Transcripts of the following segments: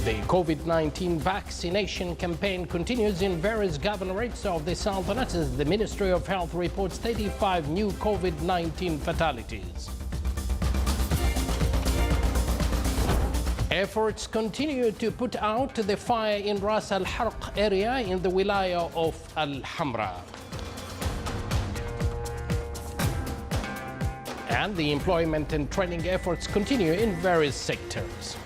The COVID-19 vaccination campaign continues in various governorates of the Sultanate as the Ministry of Health reports 35 new COVID-19 fatalities. Efforts continue to put out the fire in Ras Al Harq area in the wilaya of Al Hamra. And the employment and training efforts continue in various sectors.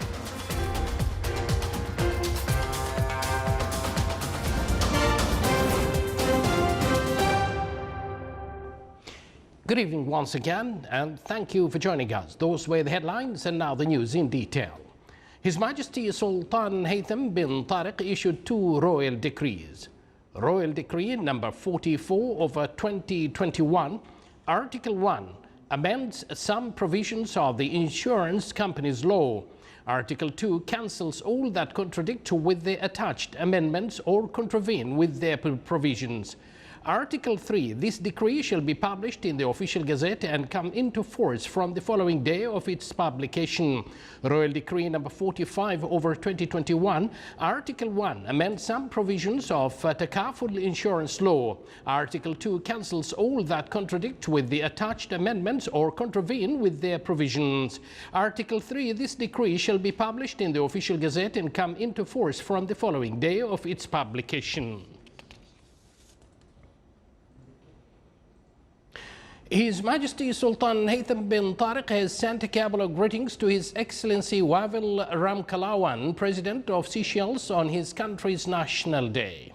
Good evening once again, and thank you for joining us. Those were the headlines, and now the news in detail. His Majesty Sultan Haytham bin Tariq issued two royal decrees. Royal Decree number 44 of 2021, Article 1, amends some provisions of the Insurance Companies Law. Article 2 cancels all that contradict with the attached amendments or contravene with their provisions. Article 3, this decree shall be published in the Official Gazette and come into force from the following day of its publication. Royal Decree number 45 over 2021, Article 1 amends some provisions of Takaful Insurance Law. Article 2 cancels all that contradict with the attached amendments or contravene with their provisions. Article 3, this decree shall be published in the Official Gazette and come into force from the following day of its publication. His Majesty Sultan Haytham bin Tariq has sent a cabal of greetings to His Excellency Wavel Ramkalawan, President of Seychelles, on his country's National Day.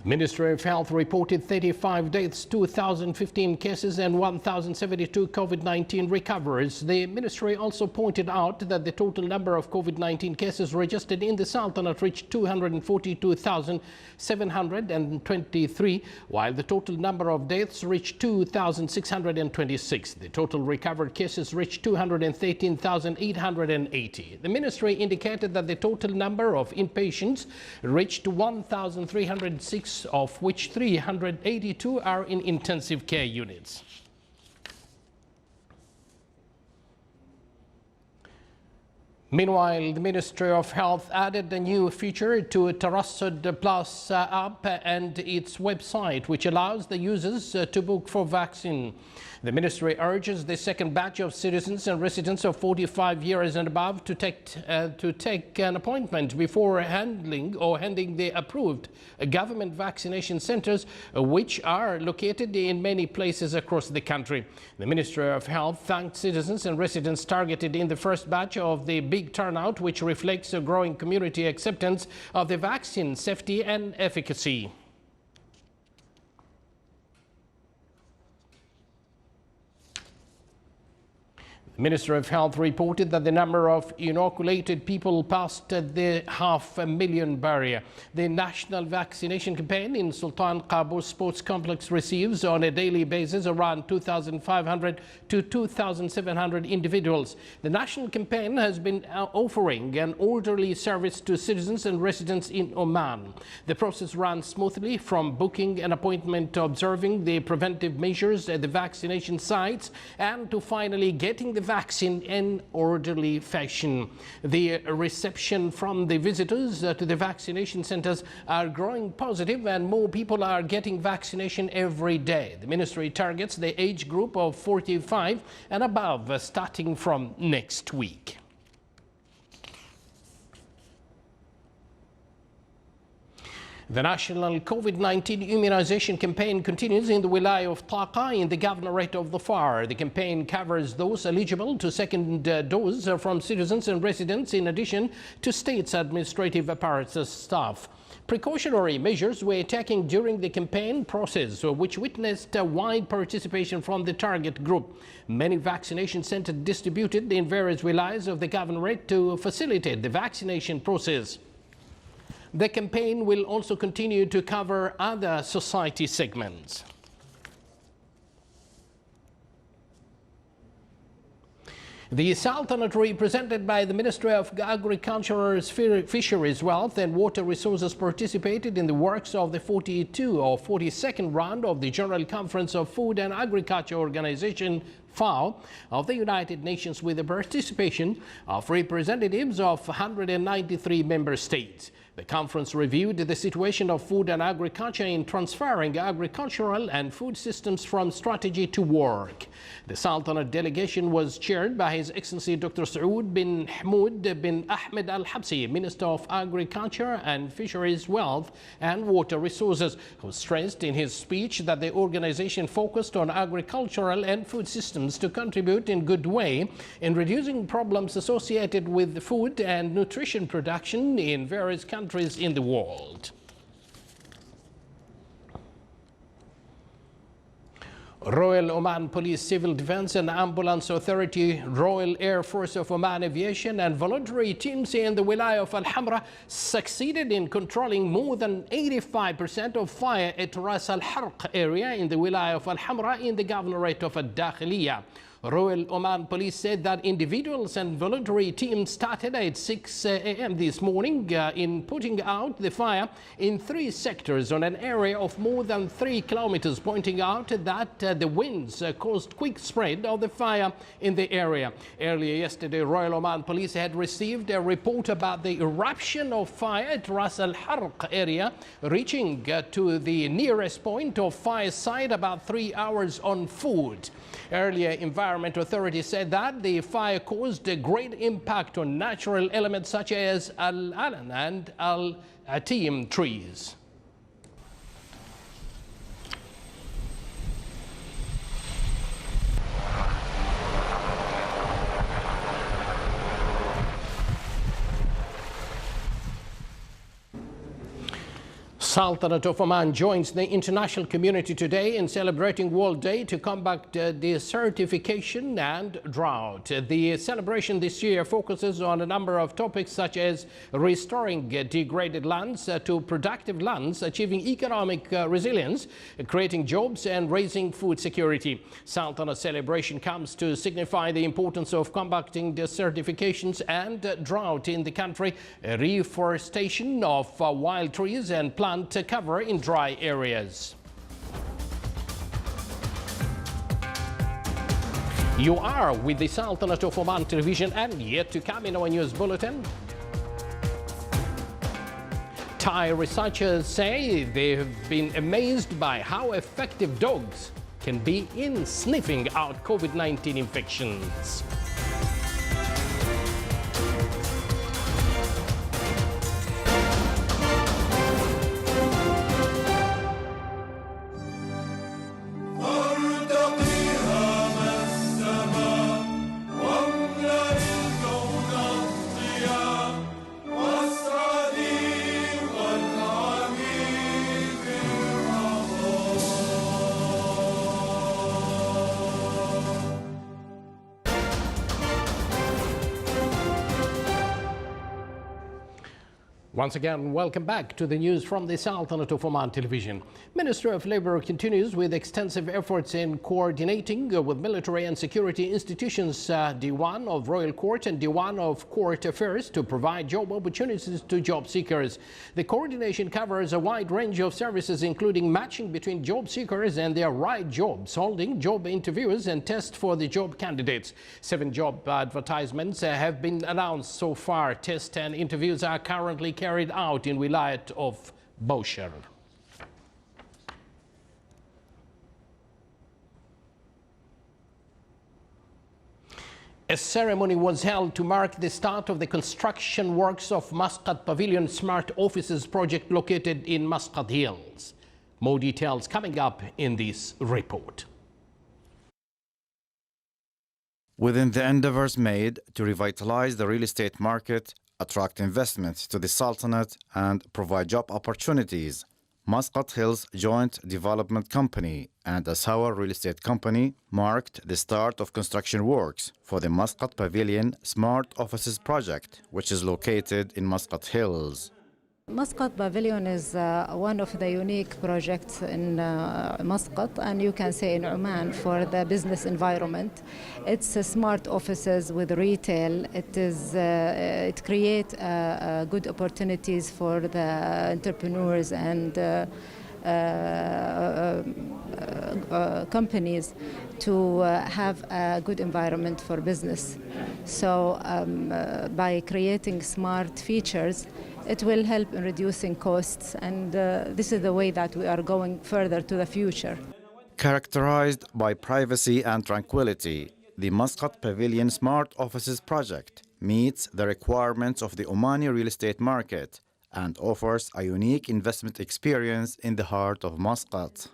The Ministry of Health reported 35 deaths, 2,015 cases and 1,072 COVID-19 recoveries. The ministry also pointed out that the total number of COVID-19 cases registered in the Sultanate reached 242,723, while the total number of deaths reached 2,626. The total recovered cases reached 213,880. The ministry indicated that the total number of inpatients reached 1,306, of which 382 are in intensive care units. Meanwhile, the Ministry of Health added a new feature to Tarassud Plus app and its website, which allows the users to book for vaccine. The ministry urges the second batch of citizens and residents of 45 years and above to take an appointment before handing the approved government vaccination centers, which are located in many places across the country. The Ministry of Health thanked citizens and residents targeted in the first batch of the big turnout, which reflects a growing community acceptance of the vaccine safety and efficacy. The Ministry of Health reported that the number of inoculated people passed the 500,000 barrier. The national vaccination campaign in Sultan Qaboos Sports Complex receives on a daily basis around 2,500 to 2,700 individuals. The national campaign has been offering an orderly service to citizens and residents in Oman. The process runs smoothly, from booking an appointment to observing the preventive measures at the vaccination sites and to finally getting the vaccine in orderly fashion. The reception from the visitors to the vaccination centers are growing positive, and more people are getting vaccination every day. The ministry targets the age group of 45 and above starting from next week. The national COVID-19 immunization campaign continues in the wilaya of Taqa in the governorate of Dhofar. The campaign covers those eligible to second dose from citizens and residents, in addition to state's administrative apparatus staff. Precautionary measures were taken during the campaign process, which witnessed wide participation from the target group. Many vaccination centers distributed in various wilayas of the governorate to facilitate the vaccination process. The campaign will also continue to cover other society segments. The Sultanate, represented by the Ministry of Agriculture, Fisheries, Wealth and Water Resources, participated in the works of the 42nd round of the General Conference of Food and Agriculture Organization FAO of the United Nations, with the participation of representatives of 193 member states. The conference reviewed the situation of food and agriculture in transferring agricultural and food systems from strategy to work. The Sultanate delegation was chaired by His Excellency Dr. Saud bin Hamoud bin Ahmed Al Habsi, Minister of Agriculture and Fisheries, Wealth and Water Resources, who stressed in his speech that the organization focused on agricultural and food systems to contribute in good way in reducing problems associated with food and nutrition production in various countries in the world. Royal Oman Police, Civil Defense and Ambulance Authority, Royal Air Force of Oman Aviation and voluntary teams in the Wilaya of Al Hamra succeeded in controlling more than 85% of fire at Ras Al Harq area in the Wilaya of Al Hamra in the Governorate of Al Dakhiliya. Royal Oman Police said that individuals and voluntary teams started at 6 a.m. this morning in putting out the fire in 3 sectors on an area of more than 3 kilometers, pointing out that the winds caused quick spread of the fire in the area. Earlier yesterday, Royal Oman Police had received a report about the eruption of fire at Ras Al Harq area, reaching to the nearest point of fire site about 3 hours on foot. Earlier, Environment Authority said that the fire caused a great impact on natural elements such as Al-Alan and Al-Atim trees. Sultanate of Oman joins the international community today in celebrating World Day to combat desertification and drought. The celebration this year focuses on a number of topics such as restoring degraded lands to productive lands, achieving economic resilience, creating jobs and raising food security. Sultanate celebration comes to signify the importance of combating desertifications and drought in the country, reforestation of wild trees and plant cover in dry areas. You are with the Sultanate of Oman television, and yet to come in our news bulletin. Thai researchers say they have been amazed by how effective dogs can be in sniffing out COVID-19 infections. Once again, welcome back to the news from the Sultanate of Oman television. Ministry of Labour continues with extensive efforts in coordinating with military and security institutions, Diwan of Royal Court and Diwan of Court Affairs, to provide job opportunities to job seekers. The coordination covers a wide range of services, including matching between job seekers and their right jobs, holding job interviews and tests for the job candidates. 7 job advertisements have been announced so far. Tests and interviews are currently carried out in Wilayat of Baushar. A ceremony was held to mark the start of the construction works of Muscat Pavilion Smart Offices project located in Muscat Hills. More details coming up in this report. Within the endeavors made to revitalize the real estate market, attract investments to the Sultanate and provide job opportunities, Muscat Hills Joint Development Company and Asawa Real Estate Company marked the start of construction works for the Muscat Pavilion Smart Offices project, which is located in Muscat Hills. Muscat Pavilion is one of the unique projects in Muscat, and you can say in Oman, for the business environment. It's smart offices with retail. It creates good opportunities for the entrepreneurs and companies to have a good environment for business. So by creating smart features, it will help in reducing costs, and this is the way that we are going further to the future. Characterized by privacy and tranquility, the Muscat Pavilion Smart Offices project meets the requirements of the Omani real estate market and offers a unique investment experience in the heart of Muscat.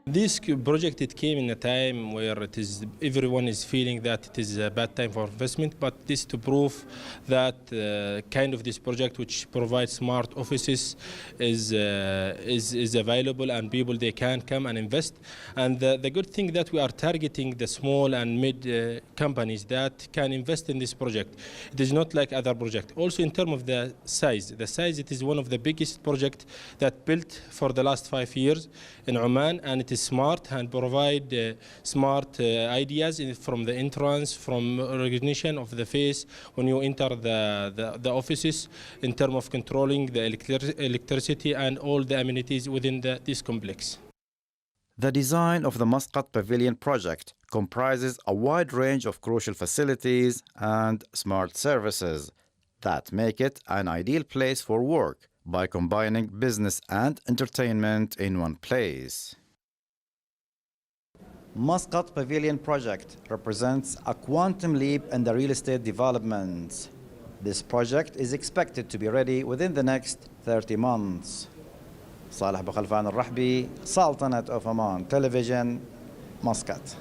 This project, it came in a time where everyone is feeling that it is a bad time for investment, but this to prove that kind of this project, which provides smart offices, is available, and people, they can come and invest. And the good thing that we are targeting the small and mid companies that can invest in this project. It is not like other projects. Also in terms of the size, it is one of the biggest projects that built for the last 5 years in Oman, and it is smart and provide smart ideas from the entrance, from recognition of the face when you enter the offices, in terms of controlling the electricity and all the amenities within this complex. The design of the Muscat Pavilion project comprises a wide range of crucial facilities and smart services that make it an ideal place for work by combining business and entertainment in one place. Muscat Pavilion project represents a quantum leap in the real estate development. This project is expected to be ready within the next 30 months. صالح بخلفان الرحبي, Sultanate of Oman Television, Muscat.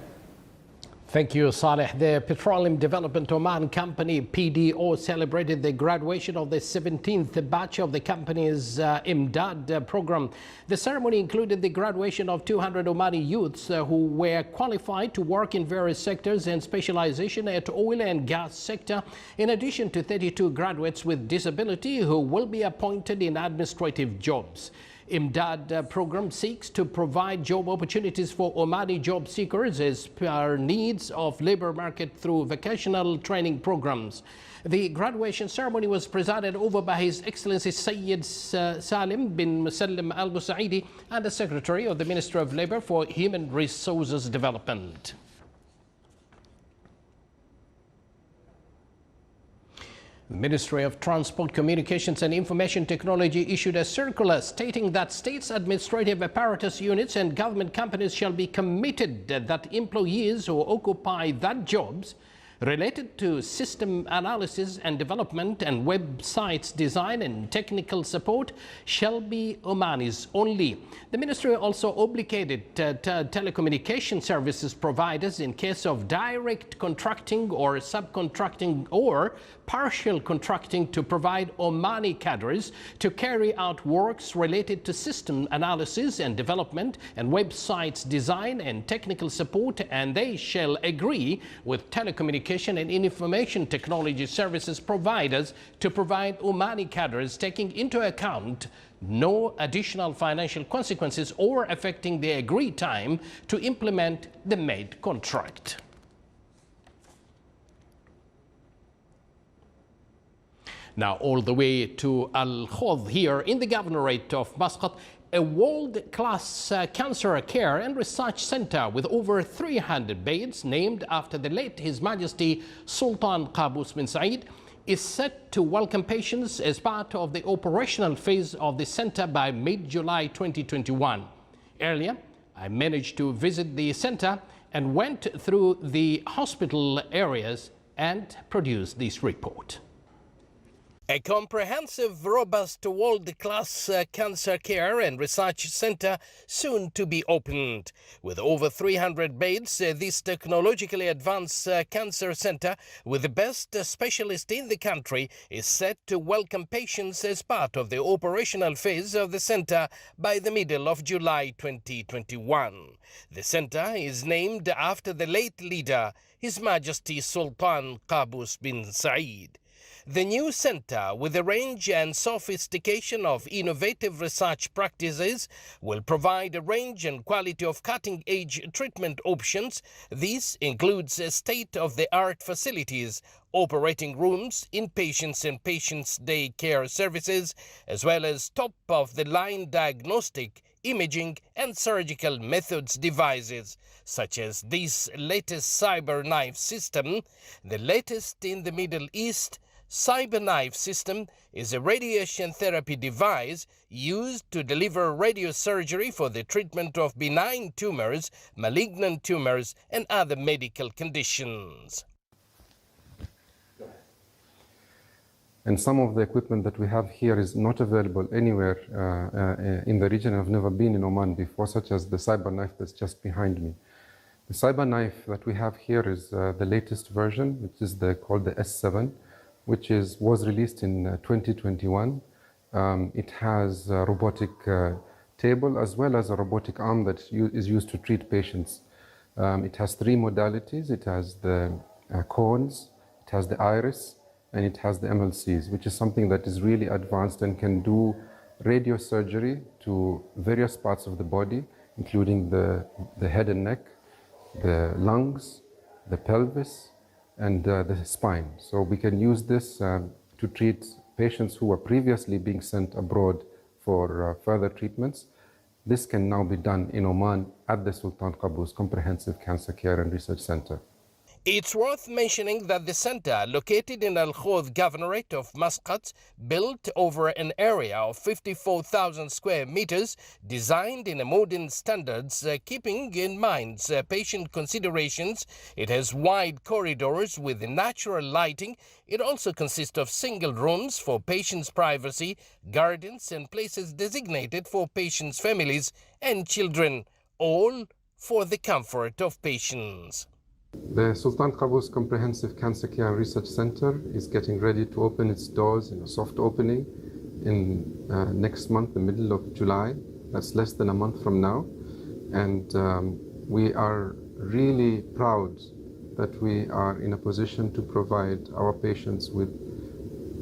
Thank you, Saleh. The Petroleum Development Oman Company, PDO, celebrated the graduation of the 17th batch of the company's Imdad program. The ceremony included the graduation of 200 Omani youths who were qualified to work in various sectors and specialization at oil and gas sector, in addition to 32 graduates with disability who will be appointed in administrative jobs. Imdad program seeks to provide job opportunities for Omani job seekers as per needs of labor market through vocational training programs. The graduation ceremony was presided over by His Excellency Sayyid Salim bin Musallim Al Busaidi and the Secretary of the Ministry of Labor for Human Resources Development. The Ministry of Transport, Communications and Information Technology issued a circular stating that states' administrative apparatus units and government companies shall be committed that employees who occupy that jobs related to system analysis and development and websites design and technical support shall be Omanis only. The ministry also obligated telecommunication services providers in case of direct contracting or subcontracting or partial contracting to provide Omani cadres to carry out works related to system analysis and development and websites design and technical support, and they shall agree with telecommunication and information technology services providers to provide Omani cadres taking into account no additional financial consequences or affecting the agreed time to implement the made contract. Now all the way to Al Khod here in the governorate of Muscat, a world-class cancer care and research center with over 300 beds named after the late His Majesty Sultan Qaboos bin Said is set to welcome patients as part of the operational phase of the center by mid-July 2021. Earlier, I managed to visit the center and went through the hospital areas and produced this report. A comprehensive, robust, world-class cancer care and research center soon to be opened. With over 300 beds, this technologically advanced cancer center with the best specialist in the country is set to welcome patients as part of the operational phase of the center by the middle of July 2021. The center is named after the late leader, His Majesty Sultan Qaboos bin Said. The new center, with a range and sophistication of innovative research practices, will provide a range and quality of cutting-edge treatment options. This includes state-of-the-art facilities, operating rooms, inpatients and patients' day care services, as well as top-of-the-line diagnostic, imaging and surgical methods devices, such as this latest CyberKnife system, the latest in the Middle East. CyberKnife system is a radiation therapy device used to deliver radiosurgery for the treatment of benign tumors, malignant tumors, and other medical conditions. And some of the equipment that we have here is not available anywhere in the region. I've never been in Oman before, such as the CyberKnife that's just behind me. The CyberKnife that we have here is the latest version, which is called the S7, which was released in 2021. It has a robotic table as well as a robotic arm that is used to treat patients. It has 3 modalities. It has the cones, it has the iris, and it has the MLCs, which is something that is really advanced and can do radiosurgery to various parts of the body, including the head and neck, the lungs, the pelvis, and the spine. So we can use this to treat patients who were previously being sent abroad for further treatments. This can now be done in Oman at the Sultan Qaboos Comprehensive Cancer Care and Research Center. It's worth mentioning that the center, located in Al Khoudd Governorate of Muscat, built over an area of 54,000 square meters, designed in a modern standards, keeping in mind patient considerations. It has wide corridors with natural lighting. It also consists of single rooms for patients' privacy, gardens, and places designated for patients' families and children, all for the comfort of patients. The Sultan Qaboos Comprehensive Cancer Care and Research Center is getting ready to open its doors in a soft opening in next month, the middle of July. That's less than a month from now. And we are really proud that we are in a position to provide our patients with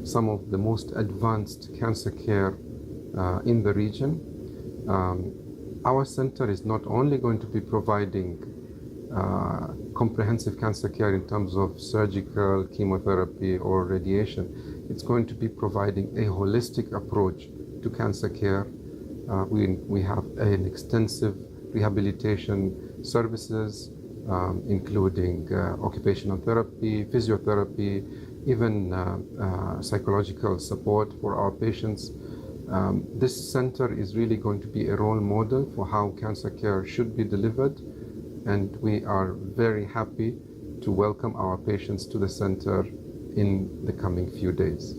some of the most advanced cancer care in the region. Our center is not only going to be providing comprehensive cancer care in terms of surgical, chemotherapy, or radiation. It's going to be providing a holistic approach to cancer care. We have an extensive rehabilitation services, including occupational therapy, physiotherapy, even psychological support for our patients. This center is really going to be a role model for how cancer care should be delivered. And we are very happy to welcome our patients to the center in the coming few days.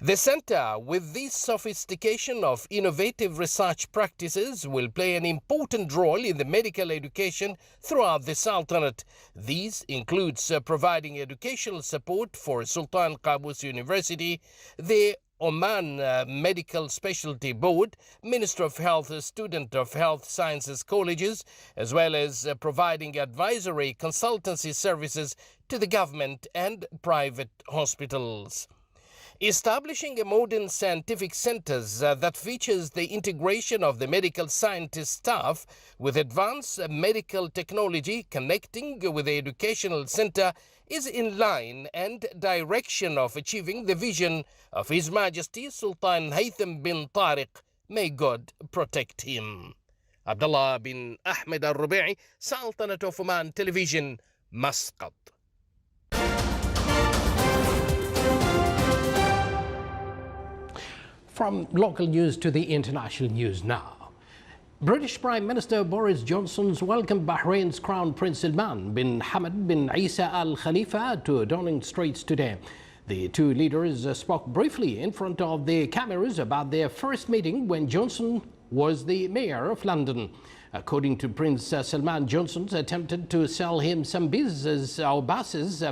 The center, with this sophistication of innovative research practices, will play an important role in the medical education throughout the Sultanate. This includes providing educational support for Sultan Qaboos University, the Oman Medical Specialty Board, Minister of Health, Student of Health Sciences Colleges, as well as providing advisory consultancy services to the government and private hospitals. Establishing a modern scientific centers that features the integration of the medical scientist staff with advanced medical technology connecting with the educational center is in line and direction of achieving the vision of His Majesty Sultan Haytham bin Tariq. May God protect him. Abdullah bin Ahmed al-Rubi'i, Sultanate of Oman Television, Muscat. From local news to the international news now. British Prime Minister Boris Johnson's welcomed Bahrain's Crown Prince Salman bin Hamad bin Isa Al Khalifa to Downing Street today. The two leaders spoke briefly in front of the cameras about their first meeting when Johnson was the mayor of London. According to Prince Salman, Johnson attempted to sell him some buses,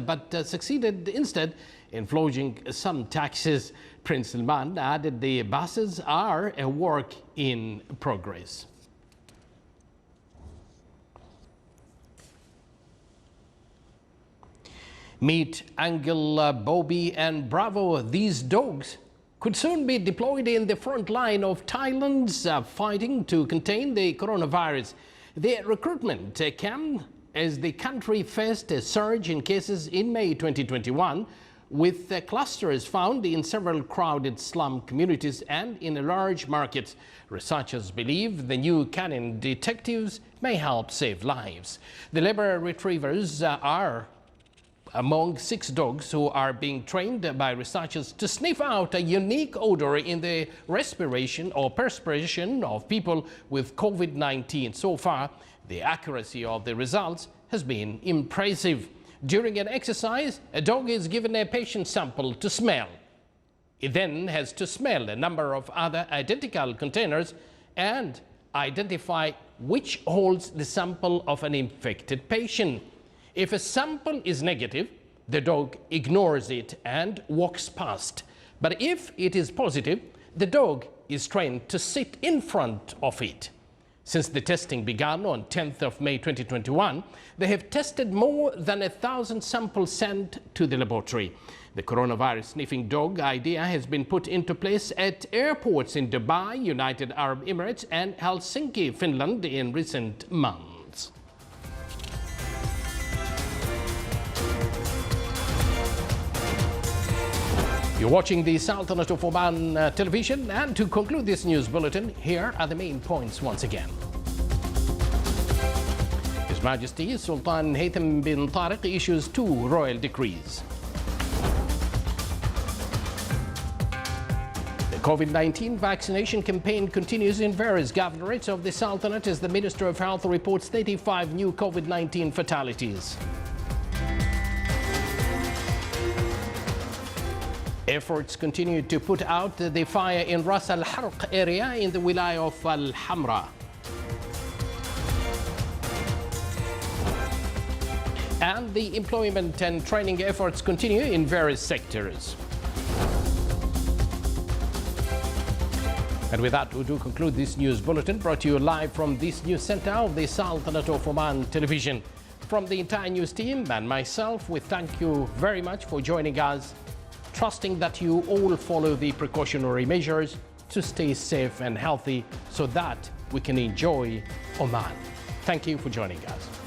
but succeeded instead in flogging some taxes. Prince Salman added the buses are a work in progress. Meet Angel, Bobby and Bravo. These dogs could soon be deployed in the front line of Thailand's fighting to contain the coronavirus. Their recruitment came as the country faced a surge in cases in May 2021, with clusters found in several crowded slum communities and in large markets. Researchers believe the new canine detectives may help save lives. The Labor Retrievers are among 6 dogs who are being trained by researchers to sniff out a unique odor in the respiration or perspiration of people with COVID-19. So far, the accuracy of the results has been impressive. During an exercise, a dog is given a patient sample to smell. It then has to smell a number of other identical containers and identify which holds the sample of an infected patient. If a sample is negative, the dog ignores it and walks past. But if it is positive, the dog is trained to sit in front of it. Since the testing began on 10th of May 2021, they have tested more than 1,000 samples sent to the laboratory. The coronavirus sniffing dog idea has been put into place at airports in Dubai, United Arab Emirates and Helsinki, Finland in recent months. You're watching the Sultanate of Oman television, and to conclude this news bulletin, here are the main points once again. His Majesty Sultan Haytham bin Tariq issues 2 royal decrees. The COVID-19 vaccination campaign continues in various governorates of the Sultanate as the Minister of Health reports 35 new COVID-19 fatalities. Efforts continue to put out the fire in Ras Al Harq area in the Wilaya of Al Hamra. And the employment and training efforts continue in various sectors. And with that, we do conclude this news bulletin brought to you live from this news center of the Sultanate of Oman television. From the entire news team and myself, we thank you very much for joining us, trusting that you all follow the precautionary measures to stay safe and healthy so that we can enjoy Oman. Thank you for joining us.